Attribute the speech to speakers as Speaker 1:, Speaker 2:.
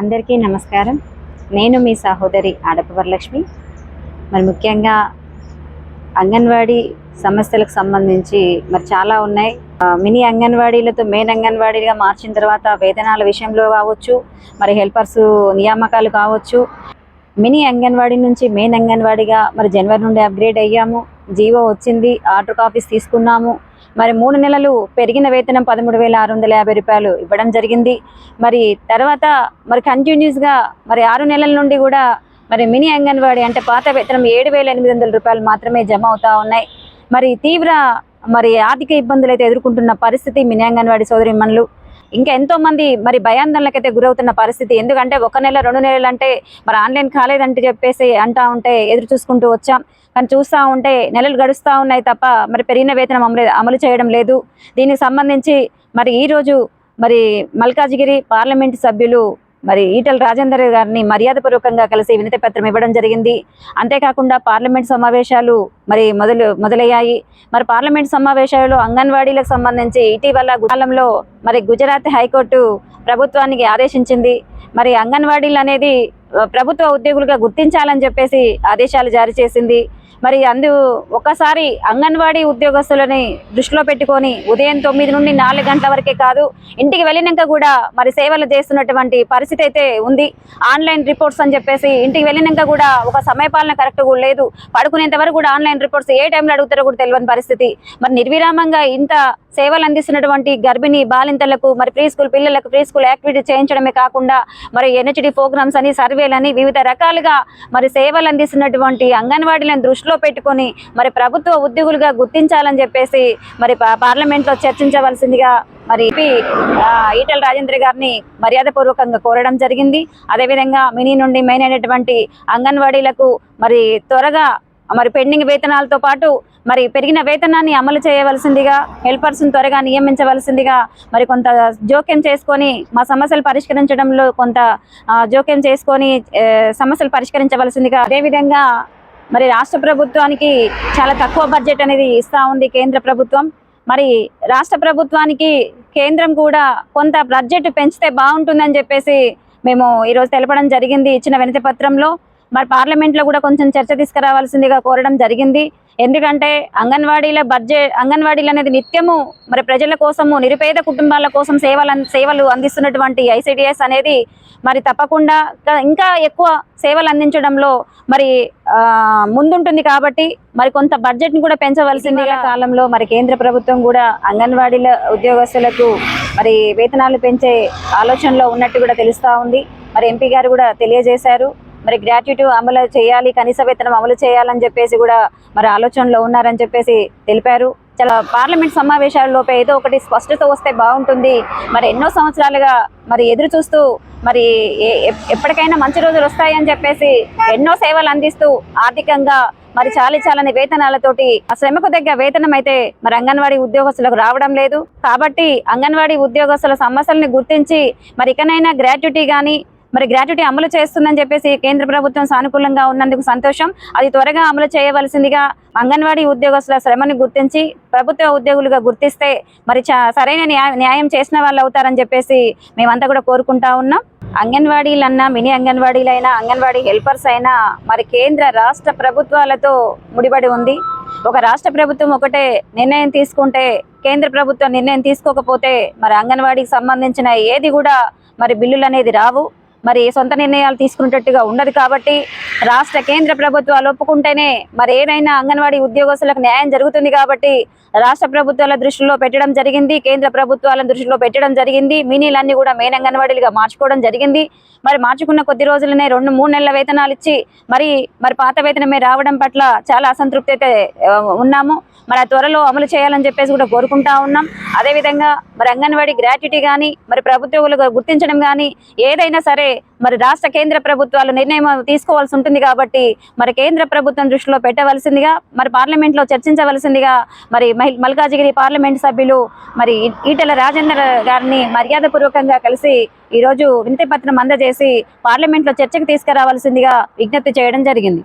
Speaker 1: అందరికీ నమస్కారం. నేను మీ సహోదరి ఆడప వరలక్ష్మి. మరి ముఖ్యంగా అంగన్వాడీ సమస్యలకు సంబంధించి మరి చాలా ఉన్నాయి. మినీ అంగన్వాడీలతో మెయిన్ అంగన్వాడీగా మార్చిన తర్వాత వేతనాల విషయంలో కావచ్చు, మరి హెల్పర్స్ నియామకాలు కావచ్చు. మినీ అంగన్వాడీ నుంచి మెయిన్ అంగన్వాడీగా మరి జనవరి నుండి అప్గ్రేడ్ అయ్యాము. జీవో వచ్చింది, ఆర్డర్ కాపీస్ తీసుకున్నాము. మరి 3 నెలలు పెరిగిన వేతనం 13,650 రూపాయలు ఇవ్వడం జరిగింది. మరి తర్వాత మరి కంటిన్యూస్గా మరి 6 నెలల నుండి కూడా మరి మినీ అంగన్వాడీ అంటే పాత వేతనం 7,800 రూపాయలు మాత్రమే జమ అవుతా ఉన్నాయి. మరి తీవ్ర ఆర్థిక ఇబ్బందులు అయితే ఎదుర్కొంటున్న పరిస్థితి మినీ అంగన్వాడీ సోదరీమణులు. ఇంకా ఎంతోమంది మరి భయాందోళనకైతే గురవుతున్న పరిస్థితి. ఎందుకంటే 1 నెల 2 నెలలు అంటే మరి ఆన్లైన్ కాలేదంటే చెప్పేసి అంటా ఉంటే ఎదురు చూసుకుంటూ వచ్చాం. కానీ చూస్తూ ఉంటే నెలలు గడుస్తూ ఉన్నాయి తప్ప మరి పెరిగిన వేతనం అమలు చేయడం లేదు. దీనికి సంబంధించి మరి ఈరోజు మరి మల్కాజిగిరి పార్లమెంటు సభ్యులు మరి ఈటెల రాజేందర్ గారిని మర్యాదపూర్వకంగా కలిసి వినతి పత్రం ఇవ్వడం జరిగింది. అంతేకాకుండా పార్లమెంట్ సమావేశాలు మరి మొదలయ్యాయి. మరి పార్లమెంట్ సమావేశాలలో అంగన్వాడీలకు సంబంధించి ఇటీవల కాలంలో మరి గుజరాత్ హైకోర్టు ప్రభుత్వానికి ఆదేశించింది. మరి అంగన్వాడీలు అనేది ప్రభుత్వ ఉద్యోగులుగా గుర్తించాలని చెప్పేసి ఆదేశాలు జారీ చేసింది. మరి ఒకసారి అంగన్వాడీ ఉద్యోగస్తులని దృష్టిలో పెట్టుకొని ఉదయం 9 నుండి 4 గంటల వరకే కాదు, ఇంటికి వెళ్ళినాక కూడా మరి సేవలు చేస్తున్నటువంటి పరిస్థితి అయితే ఉంది. ఆన్లైన్ రిపోర్ట్స్ అని చెప్పేసి ఇంటికి వెళ్ళినాక కూడా ఒక సమయపాలన కరెక్ట్ కూడా లేదు. పడుకునేంత వరకు కూడా ఆన్లైన్ రిపోర్ట్స్ ఏ టైంలో అడుగుతారో కూడా తెలియని పరిస్థితి. మరి నిర్విరామంగా ఇంత సేవలు అందిస్తున్నటువంటి గర్భిణీ బాలింతలకు మరి ప్రీ స్కూల్ పిల్లలకు ప్రీ స్కూల్ యాక్టివిటీ చేయించడమే కాకుండా మరి ఎన్హెచ్డి ప్రోగ్రామ్స్ అని సర్వేలని వివిధ రకాలుగా మరి సేవలు అందిస్తున్నటువంటి అంగన్వాడీలను దృష్టిలో పెట్టుకొని మరి ప్రభుత్వ ఉద్యోగులుగా గుర్తించాలని చెప్పేసి మరి పార్లమెంట్లో చర్చించవలసిందిగా మరి ఈటెల రాజేంద్ర గారిని మర్యాదపూర్వకంగా కోరడం జరిగింది. అదేవిధంగా మినీ నుండి మెయిన్ అయినటువంటి అంగన్వాడీలకు మరి త్వరగా మరి పెండింగ్ వేతనాలతో పాటు మరి పెరిగిన వేతనాన్ని అమలు చేయవలసిందిగా, హెల్పర్స్ని త్వరగా నియమించవలసిందిగా మరి కొంత జోక్యం చేసుకొని మా సమస్యలు పరిష్కరించడంలో కొంత జోక్యం చేసుకొని సమస్యలు పరిష్కరించవలసిందిగా. అదేవిధంగా మరి రాష్ట్ర ప్రభుత్వానికి చాలా తక్కువ బడ్జెట్ అనేది ఇస్తూ ఉంది కేంద్ర ప్రభుత్వం. మరి రాష్ట్ర ప్రభుత్వానికి కేంద్రం కూడా కొంత బడ్జెట్ పెంచితే బాగుంటుందని చెప్పేసి మేము ఈరోజు తెలపడం జరిగింది ఇచ్చిన వినతి పత్రంలో. మరి పార్లమెంట్లో కూడా కొంచెం చర్చ తీసుకురావాల్సిందిగా కోరడం జరిగింది. ఎందుకంటే అంగన్వాడీలు అనేది నిత్యము మరి ప్రజల కోసము, నిరుపేద కుటుంబాల కోసం సేవలు అందిస్తున్నటువంటి ఐసిడిఎస్ అనేది మరి తప్పకుండా ఇంకా ఎక్కువ సేవలు అందించడంలో మరి ముందుంటుంది. కాబట్టి మరి కొంత బడ్జెట్ని కూడా పెంచవలసిందిగా కాలంలో మరి కేంద్ర ప్రభుత్వం కూడా అంగన్వాడీల ఉద్యోగస్తులకు మరి వేతనాలు పెంచే ఆలోచనలో ఉన్నట్టు కూడా తెలుస్తూ ఉంది. మరి ఎంపీ గారు కూడా తెలియజేశారు. మరి గ్రాట్యుటీ అమలు చేయాలి, కనీస వేతనం అమలు చేయాలని చెప్పేసి కూడా మరి ఆలోచనలో ఉన్నారని చెప్పేసి తెలిపారు. చాలా పార్లమెంట్ సమావేశాలలోపే ఏదో ఒకటి స్పష్టత వస్తే బాగుంటుంది. మరి ఎన్నో సంవత్సరాలుగా మరి ఎదురు చూస్తూ మరి ఎప్పటికైనా మంచి రోజులు వస్తాయని చెప్పేసి ఎన్నో సేవలు అందిస్తూ ఆర్థికంగా మరి చాలని వేతనాలతోటి ఆ శ్రమకు తగ్గ వేతనం అయితే మరి అంగన్వాడీ ఉద్యోగస్తులకు రావడం లేదు. కాబట్టి అంగన్వాడీ ఉద్యోగస్తుల సమస్యలను గుర్తించి మరి ఇకనైనా గ్రాట్యుటీ కానీ మరి గ్రాట్యుటీ అమలు చేస్తుందని చెప్పేసి కేంద్ర ప్రభుత్వం సానుకూలంగా ఉన్నందుకు సంతోషం. అది త్వరగా అమలు చేయవలసిందిగా, అంగన్వాడీ ఉద్యోగస్తుల శ్రమని గుర్తించి ప్రభుత్వ ఉద్యోగులుగా గుర్తిస్తే మరి సరైన న్యాయం చేసిన వాళ్ళు అవుతారని చెప్పేసి మేమంతా కూడా కోరుకుంటా ఉన్నాం. అంగన్వాడీలన్నా, మినీ అంగన్వాడీలైనా, అంగన్వాడీ హెల్పర్స్ అయినా మరి కేంద్ర రాష్ట్ర ప్రభుత్వాలతో ముడిపడి ఉంది. ఒక రాష్ట్ర ప్రభుత్వం ఒకటే నిర్ణయం తీసుకుంటే, కేంద్ర ప్రభుత్వం నిర్ణయం తీసుకోకపోతే మరి అంగన్వాడీకి సంబంధించిన ఏది కూడా మరి బిల్లులు అనేది రావు. మరి సొంత నిర్ణయాలు తీసుకునేటట్టుగా ఉండదు. కాబట్టి రాష్ట్ర కేంద్ర ప్రభుత్వాలు ఒప్పుకుంటేనే మరి ఏదైనా అంగన్వాడీ ఉద్యోగస్తులకు న్యాయం జరుగుతుంది. కాబట్టి రాష్ట్ర ప్రభుత్వాల దృష్టిలో పెట్టడం జరిగింది, కేంద్ర ప్రభుత్వాల దృష్టిలో పెట్టడం జరిగింది. మినీలన్నీ కూడా మెయిన్ అంగన్వాడీలుగా మార్చుకోవడం జరిగింది. మరి మార్చుకున్న కొద్ది రోజులనే 2-3 నెలల వేతనాలు ఇచ్చి మరి పాత వేతనమే రావడం పట్ల చాలా అసంతృప్తి అయితే ఉన్నాము. మరి త్వరలో అమలు చేయాలని చెప్పేసి కూడా కోరుకుంటా ఉన్నాం. అదేవిధంగా మరి అంగన్వాడీ గ్రాట్యుటీ కానీ మరి ప్రభుత్వాలుగా గుర్తించడం కానీ ఏదైనా సరే మరి రాష్ట్ర కేంద్ర ప్రభుత్వాలు నిర్ణయం తీసుకోవాల్సి ఉంటుంది. కాబట్టి మరి కేంద్ర ప్రభుత్వం దృష్టిలో పెట్టవలసిందిగా, మరి పార్లమెంట్లో చర్చించవలసిందిగా మరి మల్కాజిగిరి పార్లమెంట్ సభ్యులు మరి ఈటెల రాజేందర్ గారిని మర్యాదపూర్వకంగా కలిసి ఈరోజు వినతి పత్రం అందజేసి పార్లమెంట్లో చర్చకు తీసుకురావాల్సిందిగా విజ్ఞప్తి చేయడం జరిగింది.